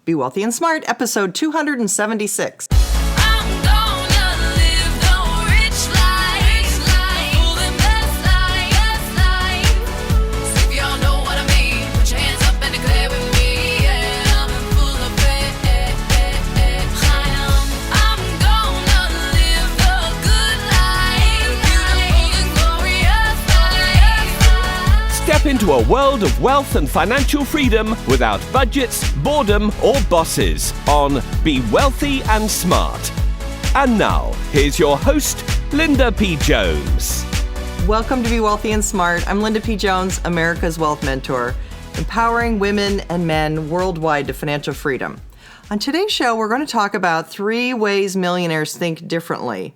Be Wealthy and Smart, episode 276. Step into a world of wealth and financial freedom without budgets, boredom, or bosses on Be Wealthy and Smart. And now, here's your host, Linda P. Jones. Welcome to Be Wealthy and Smart. I'm Linda P. Jones, America's Wealth Mentor, empowering women and men worldwide to financial freedom. On today's show, we're going to talk about 3 ways millionaires think differently.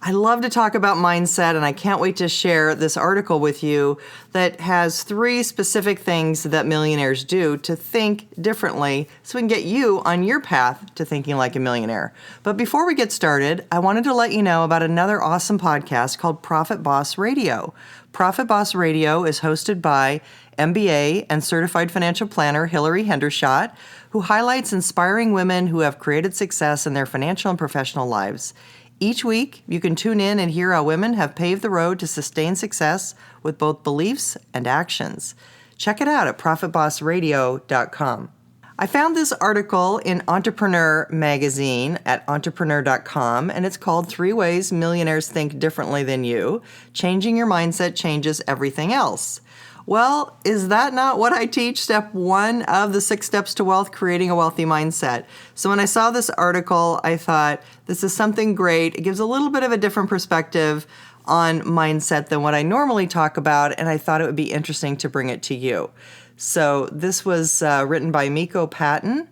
I love to talk about mindset, and I can't wait to share this article with you that has 3 specific things that millionaires do to think differently so we can get you on your path to thinking like a millionaire. But before we get started, I wanted to let you know about another awesome podcast called Profit Boss Radio. Profit Boss Radio is hosted by MBA and certified financial planner Hillary Hendershot, who highlights inspiring women who have created success in their financial and professional lives. Each week, you can tune in and hear how women have paved the road to sustained success with both beliefs and actions. Check it out at profitbossradio.com. I found this article in Entrepreneur magazine at entrepreneur.com, and it's called 3 Ways Millionaires Think Differently Than You. Changing your mindset changes everything else. Well, is that not what I teach? Step 1 of the 6 steps to wealth, creating a wealthy mindset. So when I saw this article, I thought, this is something great. It gives a little bit of a different perspective on mindset than what I normally talk about, and I thought it would be interesting to bring it to you. So this was written by Miko Patton,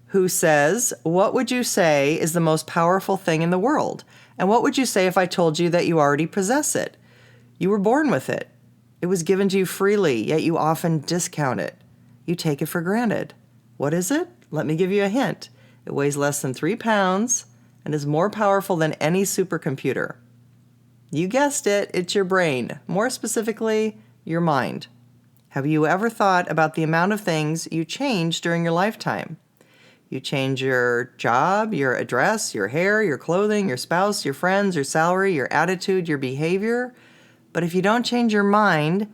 who says, what would you say is the most powerful thing in the world? And what would you say if I told you that you already possess it? You were born with it. It was given to you freely, yet you often discount it. You take it for granted. What is it? Let me give you a hint. It weighs less than 3 pounds and is more powerful than any supercomputer. You guessed it, it's your brain. More specifically, your mind. Have you ever thought about the amount of things you change during your lifetime? You change your job, your address, your hair, your clothing, your spouse, your friends, your salary, your attitude, your behavior. But if you don't change your mind,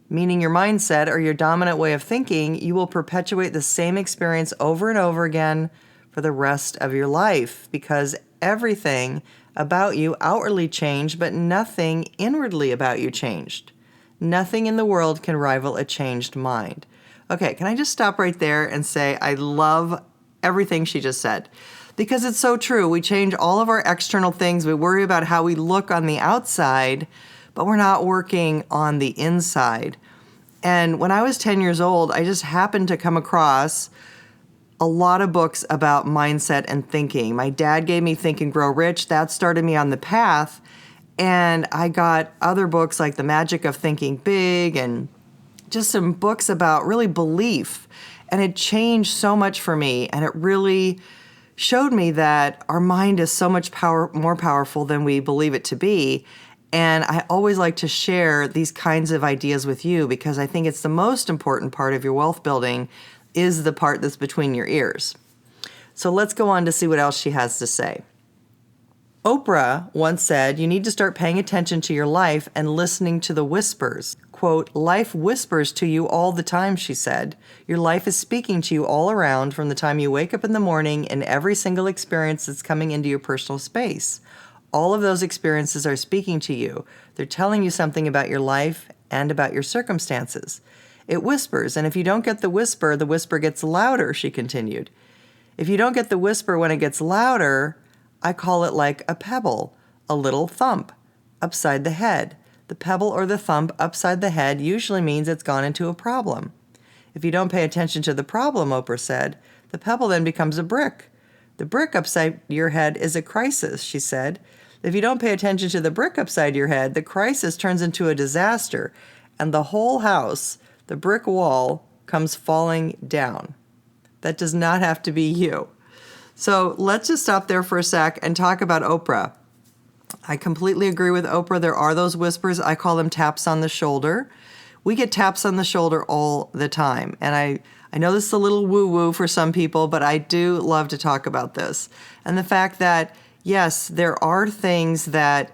meaning your mindset or your dominant way of thinking, you will perpetuate the same experience over and over again for the rest of your life, because everything about you outwardly changed, but nothing inwardly about you changed. Nothing in the world can rival a changed mind. Okay, can I just stop right there and say I love everything she just said? Because it's so true. We change all of our external things. We worry about how we look on the outside, but we're not working on the inside. And when I was 10 years old, I just happened to come across a lot of books about mindset and thinking. My dad gave me Think and Grow Rich. That started me on the path. And I got other books like The Magic of Thinking Big and just some books about really belief. And it changed so much for me. And it really showed me that our mind is so much more powerful than we believe it to be. And I always like to share these kinds of ideas with you because I think it's the most important part of your wealth building is the part that's between your ears. So let's go on to see what else she has to say. Oprah once said, you need to start paying attention to your life and listening to the whispers. Quote, life whispers to you all the time, she said. Your life is speaking to you all around from the time you wake up in the morning and every single experience that's coming into your personal space. All of those experiences are speaking to you. They're telling you something about your life and about your circumstances. It whispers, and if you don't get the whisper gets louder, she continued. If you don't get the whisper when it gets louder, I call it like a pebble, a little thump, upside the head. The pebble or the thump upside the head usually means it's gone into a problem. If you don't pay attention to the problem, Oprah said, the pebble then becomes a brick. The brick upside your head is a crisis, she said. If you don't pay attention to the brick upside your head, the crisis turns into a disaster, and the whole house, the brick wall, comes falling down. That does not have to be you. So let's just stop there for a sec and talk about Oprah. I completely agree with Oprah. There are those whispers. I call them taps on the shoulder. We get taps on the shoulder all the time. And I I know this is a little woo-woo for some people, but I do love to talk about this. And the fact that, yes, there are things that,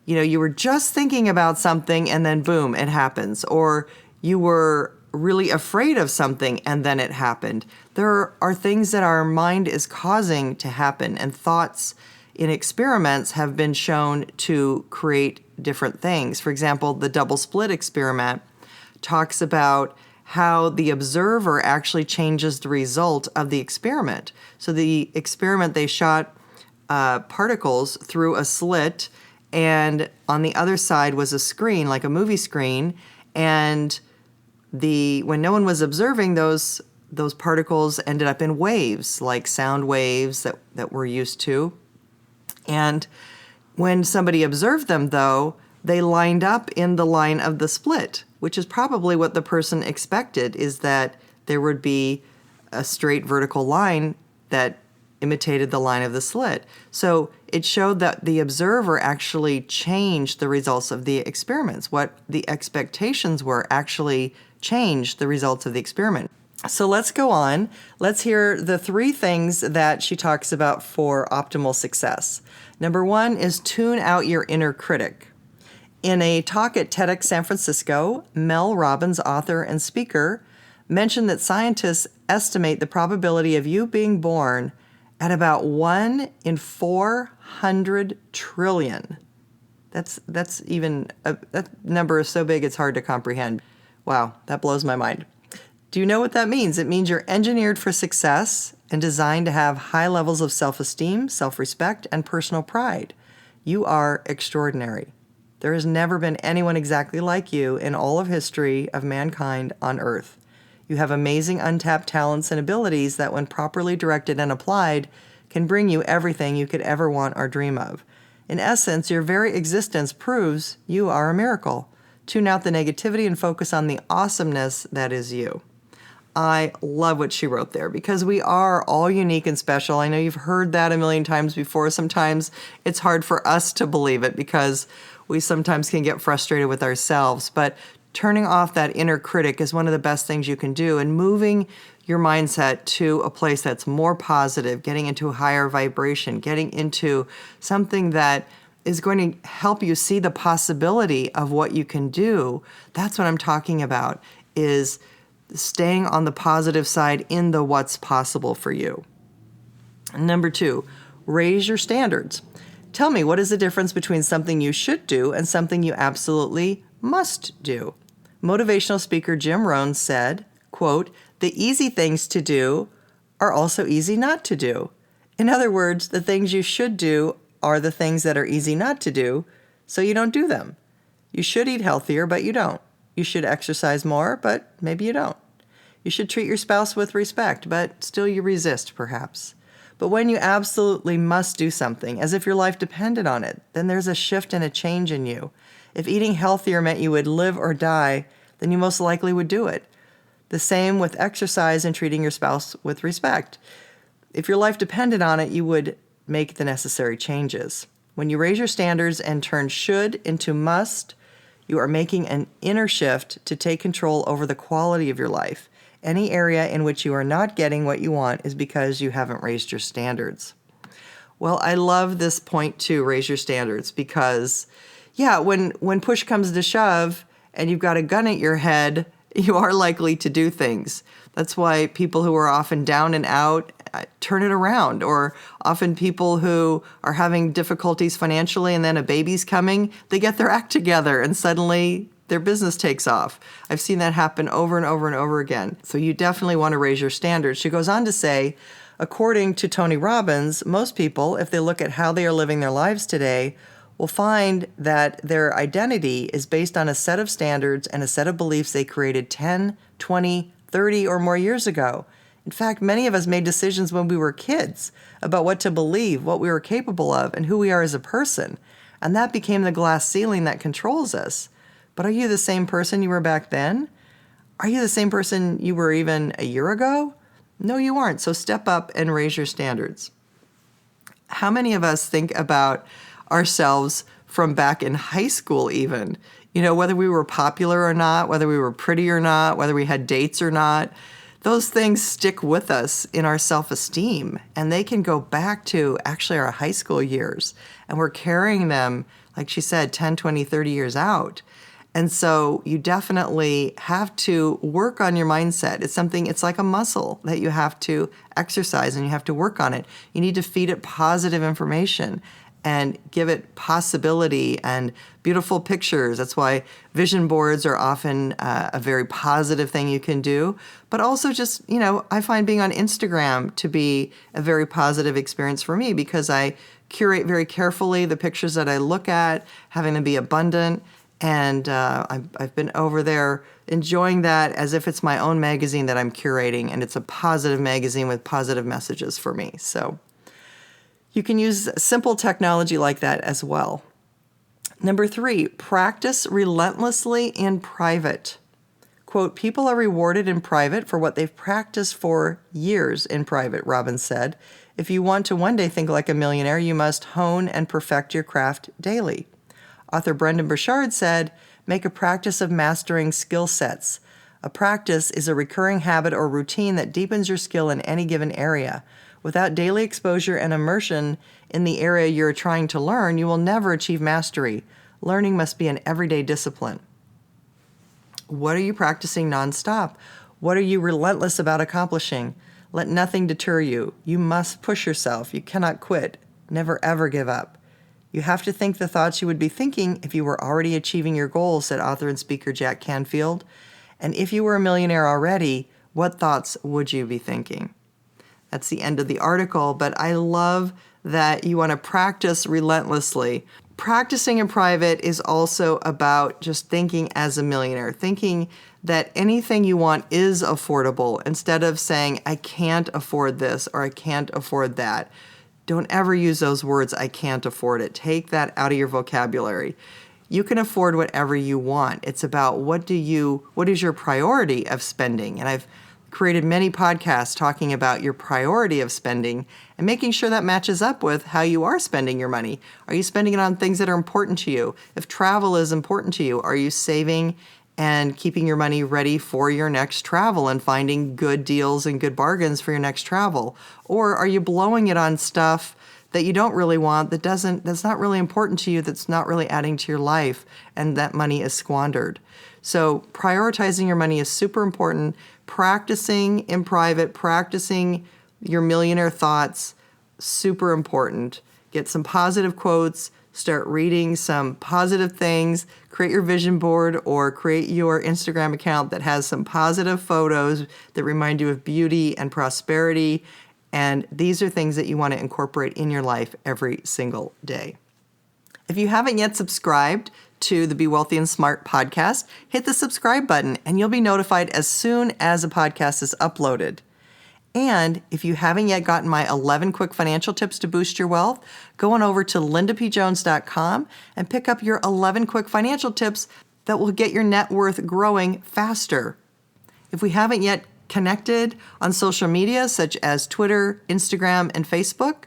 you were just thinking about something and then boom, it happens. Or you were really afraid of something and then it happened. There are things that our mind is causing to happen, and thoughts in experiments have been shown to create different things. For example, the double slit experiment talks about how the observer actually changes the result of the experiment. So the experiment, they shot particles through a slit, and on the other side was a screen, like a movie screen, and when no one was observing, those particles ended up in waves, like sound waves that we're used to. And when somebody observed them, though, they lined up in the line of the split, which is probably what the person expected, is that there would be a straight vertical line that imitated the line of the slit. So it showed that the observer actually changed the results of the experiments. What the expectations were actually changed the results of the experiment. So let's go on. Let's hear the 3 things that she talks about for optimal success. Number 1 is tune out your inner critic. In a talk at TEDx San Francisco, Mel Robbins, author and speaker, mentioned that scientists estimate the probability of you being born at about 1 in 400 trillion. That number is so big it's hard to comprehend. Wow, that blows my mind. Do you know what that means? It means you're engineered for success and designed to have high levels of self-esteem, self-respect, and personal pride. You are extraordinary. There has never been anyone exactly like you in all of history of mankind on Earth. You have amazing untapped talents and abilities that, when properly directed and applied, can bring you everything you could ever want or dream of. In essence, your very existence proves you are a miracle. Tune out the negativity and focus on the awesomeness that is you. I love what she wrote there, because we are all unique and special. I know you've heard that a million times before. Sometimes it's hard for us to believe it because we sometimes can get frustrated with ourselves. But turning off that inner critic is one of the best things you can do, and moving your mindset to a place that's more positive, getting into a higher vibration, getting into something that is going to help you see the possibility of what you can do. That's what I'm talking about, is staying on the positive side in the what's possible for you. Number 2, raise your standards. Tell me, what is the difference between something you should do and something you absolutely must do? Motivational speaker Jim Rohn said, quote, "The easy things to do are also easy not to do." In other words, the things you should do are the things that are easy not to do, so you don't do them. You should eat healthier, but you don't. You should exercise more, but maybe you don't. You should treat your spouse with respect, but still you resist, perhaps. But when you absolutely must do something, as if your life depended on it, then there's a shift and a change in you. If eating healthier meant you would live or die, then you most likely would do it. The same with exercise and treating your spouse with respect. If your life depended on it, you would make the necessary changes. When you raise your standards and turn should into must, you are making an inner shift to take control over the quality of your life. Any area in which you are not getting what you want is because you haven't raised your standards. Well, I love this point too, raise your standards, because when push comes to shove and you've got a gun at your head, you are likely to do things. That's why people who are often down and out turn it around, or often people who are having difficulties financially and then a baby's coming, they get their act together and suddenly their business takes off. I've seen that happen over and over and over again. So you definitely want to raise your standards. She goes on to say, according to Tony Robbins, most people, if they look at how they are living their lives today, will find that their identity is based on a set of standards and a set of beliefs they created 10, 20, 30 or more years ago. In fact, many of us made decisions when we were kids about what to believe, what we were capable of, and who we are as a person. And that became the glass ceiling that controls us. But are you the same person you were back then? Are you the same person you were even a year ago? No, you aren't. So step up and raise your standards. How many of us think about ourselves from back in high school even? Whether we were popular or not, whether we were pretty or not, whether we had dates or not. those things stick with us in our self-esteem, and they can go back to actually our high school years, and we're carrying them, like she said, 10, 20, 30 years out. And so you definitely have to work on your mindset. It's like a muscle that you have to exercise, and you have to work on it. You need to feed it positive information and give it possibility and beautiful pictures. That's why vision boards are often a very positive thing you can do. But also just, I find being on Instagram to be a very positive experience for me, because I curate very carefully the pictures that I look at, having them be abundant. And I've been over there enjoying that as if it's my own magazine that I'm curating, and it's a positive magazine with positive messages for me. So you can use simple technology like that as well. Number 3, practice relentlessly in private. Quote, people are rewarded in private for what they've practiced for years in private, Robbins said. If you want to one day think like a millionaire, you must hone and perfect your craft daily. Author Brendan Burchard said, make a practice of mastering skill sets. A practice is a recurring habit or routine that deepens your skill in any given area. Without daily exposure and immersion in the area you're trying to learn, you will never achieve mastery. Learning must be an everyday discipline. What are you practicing nonstop? What are you relentless about accomplishing? Let nothing deter you. You must push yourself. You cannot quit. Never ever give up. You have to think the thoughts you would be thinking if you were already achieving your goals, said author and speaker Jack Canfield. And if you were a millionaire already, what thoughts would you be thinking? That's the end of the article, but I love that you want to practice relentlessly. Practicing in private is also about just thinking as a millionaire, thinking that anything you want is affordable instead of saying, I can't afford this or I can't afford that. Don't ever use those words, I can't afford it. Take that out of your vocabulary. You can afford whatever you want. It's about what is your priority of spending? And I've created many podcasts talking about your priority of spending and making sure that matches up with how you are spending your money. Are you spending it on things that are important to you? If travel is important to you, are you saving and keeping your money ready for your next travel and finding good deals and good bargains for your next travel? Or are you blowing it on stuff that you don't really want, that's not really important to you, that's not really adding to your life, and that money is squandered? So prioritizing your money is super important. Practicing in private, practicing your millionaire thoughts, super important. Get some positive quotes, start reading some positive things, create your vision board or create your Instagram account that has some positive photos that remind you of beauty and prosperity. And these are things that you want to incorporate in your life every single day. If you haven't yet subscribed to the Be Wealthy and Smart podcast, hit the subscribe button and you'll be notified as soon as a podcast is uploaded. And if you haven't yet gotten my 11 quick financial tips to boost your wealth, go on over to lindapjones.com and pick up your 11 quick financial tips that will get your net worth growing faster. If we haven't yet connected on social media such as Twitter, Instagram, and Facebook,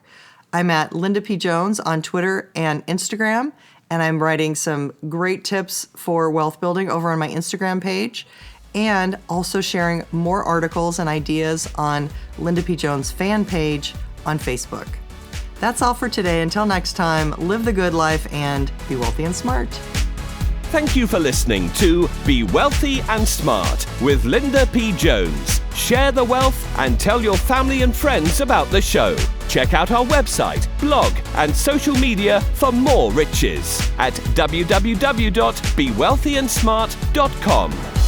I'm at Linda P. Jones on Twitter and Instagram, and I'm writing some great tips for wealth building over on my Instagram page, and also sharing more articles and ideas on Linda P. Jones' fan page on Facebook. That's all for today. Until next time, live the good life and be wealthy and smart. Thank you for listening to Be Wealthy and Smart with Linda P. Jones. Share the wealth and tell your family and friends about the show. Check out our website, blog, and social media for more riches at www.bewealthyandsmart.com.